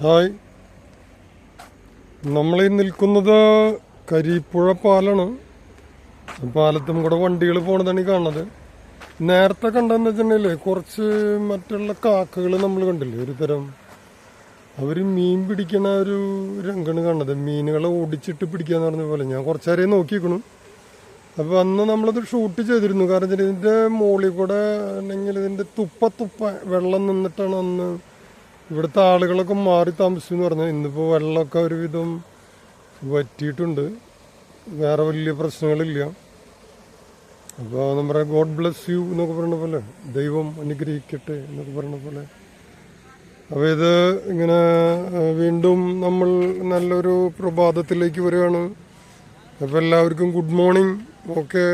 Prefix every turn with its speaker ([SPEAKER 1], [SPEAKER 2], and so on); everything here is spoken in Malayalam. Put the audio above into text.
[SPEAKER 1] ഹായ്, നമ്മളീ നിൽക്കുന്നത് കരിപ്പുഴ പാലാണ്. പാലത്തും കൂടെ വണ്ടികൾ പോണതാണ് ഈ കാണുന്നത്. നേരത്തെ കണ്ടെന്ന് വെച്ചിട്ടുണ്ടെങ്കിൽ കുറച്ച് മറ്റുള്ള കാക്കകൾ നമ്മൾ കണ്ടില്ലേ, ഒരു തരം അവർ മീൻ പിടിക്കണ ഒരു രംഗമാണ് കാണുന്നത്. മീനുകളെ ഓടിച്ചിട്ട് പിടിക്കാന്ന് പറഞ്ഞ പോലെ ഞാൻ കുറച്ചേരം നോക്കിക്കണം. അപ്പോൾ അന്ന് നമ്മളത് ഷൂട്ട് ചെയ്തിരുന്നു. കാരണം വെച്ചാൽ ഇതിൻ്റെ മുകളിൽ കൂടെ അല്ലെങ്കിൽ ഇതിൻ്റെ തുപ്പ വെള്ളം നിന്നിട്ടാണ് അന്ന് ഇവിടുത്തെ ആളുകളൊക്കെ മാറി താമസിച്ചെന്ന് പറഞ്ഞാൽ. ഇന്നിപ്പോൾ വെള്ളമൊക്കെ ഒരുവിധം വറ്റിയിട്ടുണ്ട്, വേറെ വലിയ പ്രശ്നങ്ങളില്ല. അപ്പോൾ നമ്മുടെ ഗോഡ് ബ്ലെസ് യു എന്നൊക്കെ പറയുന്ന പോലെ, ദൈവം അനുഗ്രഹിക്കട്ടെ എന്നൊക്കെ പറയുന്ന പോലെ. അപ്പോൾ ഇത് ഇങ്ങനെ വീണ്ടും നമ്മൾ നല്ലൊരു പ്രഭാതത്തിലേക്ക് വരികയാണ്. അപ്പോൾ എല്ലാവർക്കും ഗുഡ് മോർണിംഗ്. ഓക്കെ.